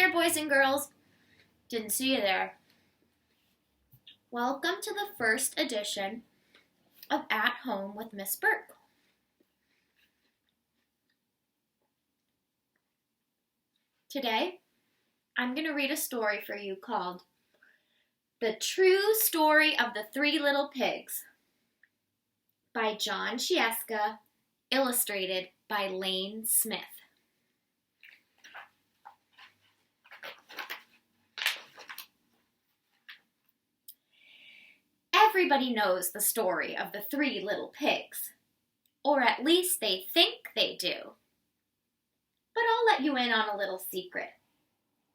there, boys and girls. Didn't see you there. Welcome to the first edition of At Home with Miss Berke. Today, I'm going to read a story for you called The True Story of the Three Little Pigs by Jon Scieska, illustrated by Lane Smith. Everybody knows the story of the three little pigs, or at least they think they do. But I'll let you in on a little secret.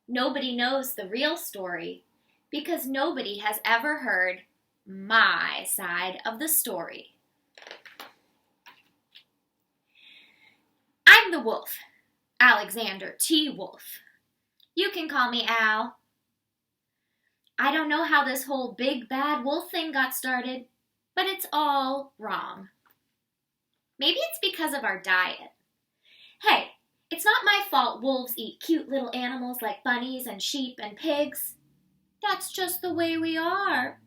Nobody knows the real story because nobody has ever heard my side of the story. I'm the wolf, Alexander T. Wolf. You can call me Al. I don't know how this whole big bad wolf thing got started, but it's all wrong. Maybe it's because of our diet. Hey, it's not my fault wolves eat cute little animals like bunnies and sheep and pigs. That's just the way we are.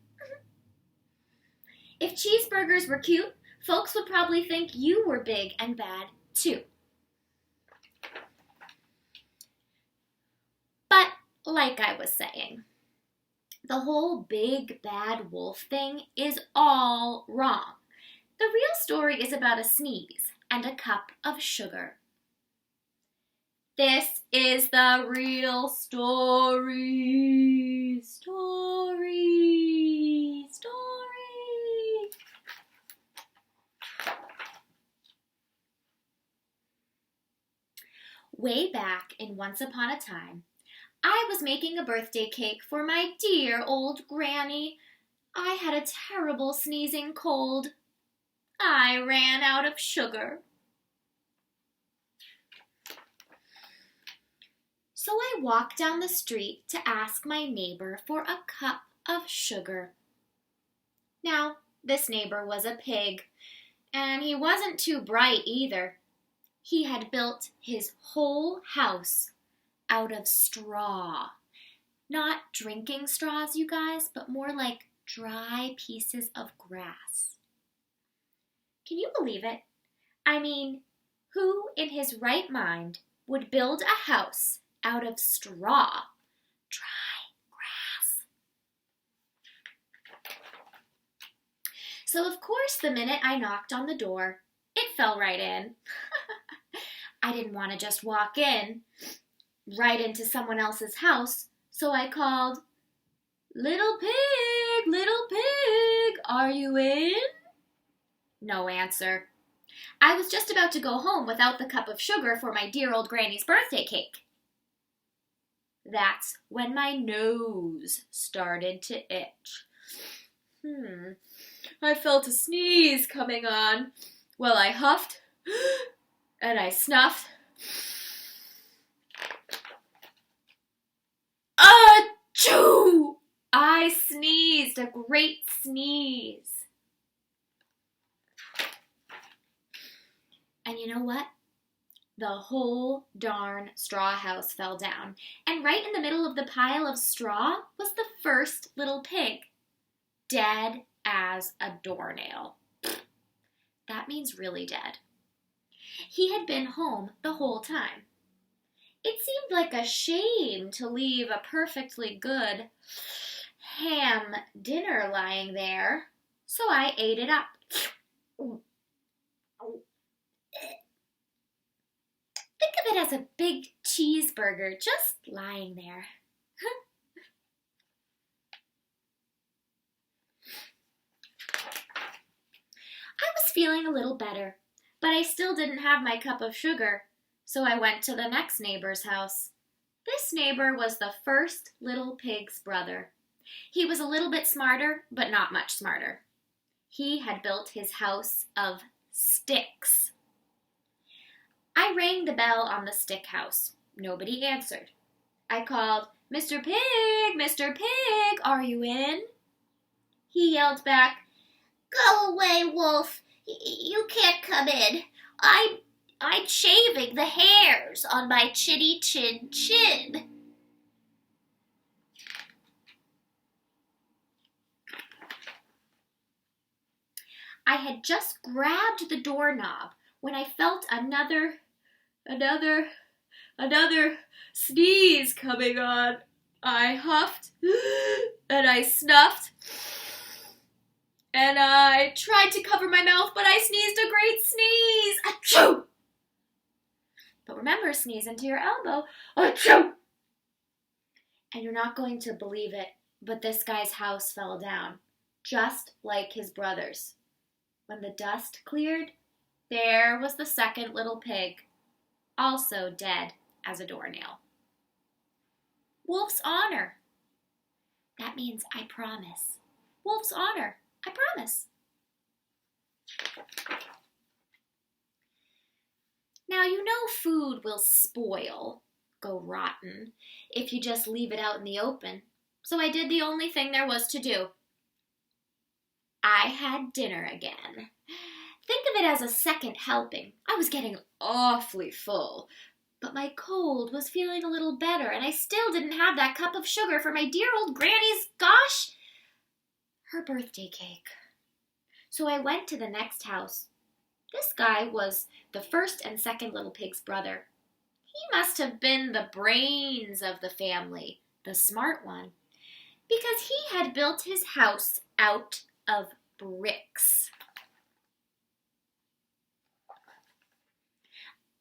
If cheeseburgers were cute, folks would probably think you were big and bad too. But like I was saying, the whole big bad wolf thing is all wrong. The real story is about a sneeze and a cup of sugar. This is the real story. Story. Way back in Once Upon a Time, I was making a birthday cake for my dear old granny. I had a terrible sneezing cold. I ran out of sugar. So I walked down the street to ask my neighbor for a cup of sugar. Now, this neighbor was a pig, and he wasn't too bright either. He had built his whole house out of straw. Not drinking straws, you guys, but more like dry pieces of grass. Can you believe it? I mean, who in his right mind would build a house out of straw? Dry grass. So of course, the minute I knocked on the door, it fell right in. I didn't want to just walk in right into someone else's house, so I called, little pig, are you in? No answer. I was just about to go home without the cup of sugar for my dear old granny's birthday cake. That's when my nose started to itch. I felt a sneeze coming on. Well, I huffed and I snuffed. Achoo! I sneezed, a great sneeze. And you know what? The whole darn straw house fell down, and right in the middle of the pile of straw was the first little pig, dead as a doornail. That means really dead. He had been home the whole time. It seemed like a shame to leave a perfectly good ham dinner lying there, so I ate it up. Think of it as a big cheeseburger just lying there. I was feeling a little better, but I still didn't have my cup of sugar, so I went to the next neighbor's house. This neighbor was the first little pig's brother. He was a little bit smarter, but not much smarter. He had built his house of sticks. I rang the bell on the stick house. Nobody answered. I called, Mr. Pig, are you in? He yelled back, Go away, Wolf. You can't come in. I'm shaving the hairs on my chinny chin chin. I had just grabbed the doorknob when I felt another sneeze coming on. I huffed and I snuffed and I tried to cover my mouth, but I sneezed a great sneeze. Achoo! But remember, sneeze into your elbow. Achoo! And you're not going to believe it, but this guy's house fell down, just like his brother's. When the dust cleared, there was the second little pig, also dead as a doornail. Wolf's honor. That means I promise. Wolf's honor. I promise. Now, you know food will spoil, go rotten, if you just leave it out in the open. So I did the only thing there was to do. I had dinner again. Think of it as a second helping. I was getting awfully full, but my cold was feeling a little better, and I still didn't have that cup of sugar for my dear old granny's, her birthday cake. So I went to the next house. This guy was the first and second little pig's brother. He must have been the brains of the family, the smart one, because he had built his house out of bricks.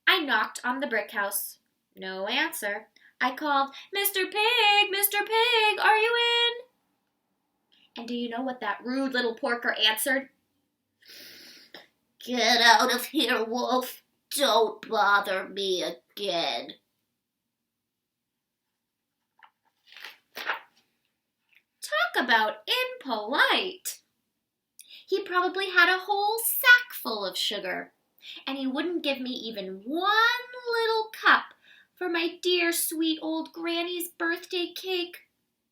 I knocked on the brick house. No answer. I called, Mr. Pig, Mr. Pig, are you in? And do you know what that rude little porker answered? Get out of here, Wolf. Don't bother me again. Talk about impolite. He probably had a whole sack full of sugar, and he wouldn't give me even one little cup for my dear sweet old granny's birthday cake.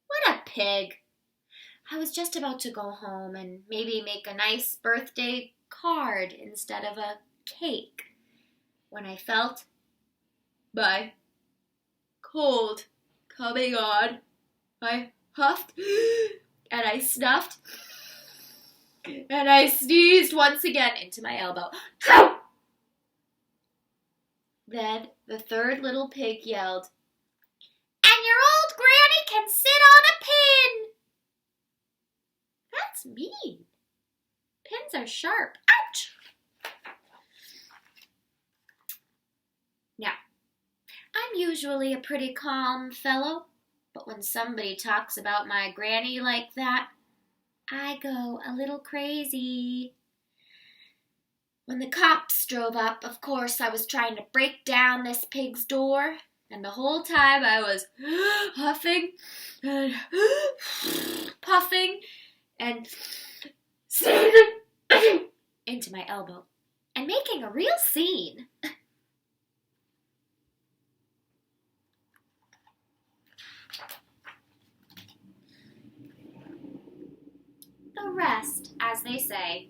What a pig. I was just about to go home and maybe make a nice birthday card instead of a cake when I felt my cold coming on. I huffed and I snuffed and I sneezed once again into my elbow. Then the third little pig yelled, and your old granny can sit on a pin. That's mean. Pins are sharp. Ouch! Now, I'm usually a pretty calm fellow, but when somebody talks about my granny like that, I go a little crazy. When the cops drove up, of course, I was trying to break down this pig's door, and the whole time I was huffing and puffing and sneezing into my elbow and making a real scene. The rest, as they say,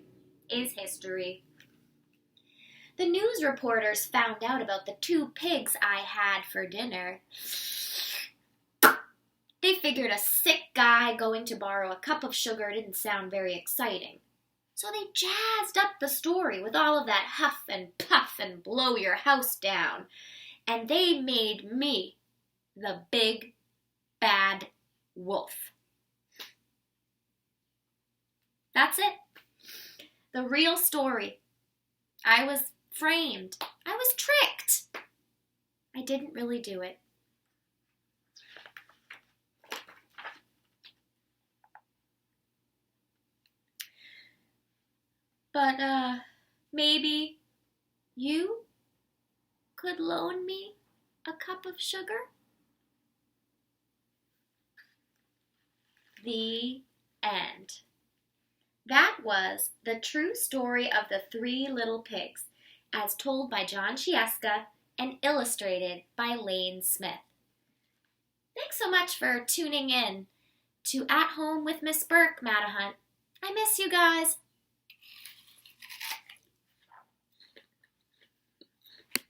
is history. The news reporters found out about the 2 pigs I had for dinner. They figured a sick guy going to borrow a cup of sugar didn't sound very exciting. So they jazzed up the story with all of that huff and puff and blow your house down. And they made me the big, bad wolf. That's it. The real story. I was framed. I was tricked. I didn't really do it. But, maybe you could loan me a cup of sugar? The end. That was the true story of the 3 little pigs, as told by Jon Scieska and illustrated by Lane Smith. Thanks so much for tuning in to At Home with Miss Berke, Matahunt. I miss you guys.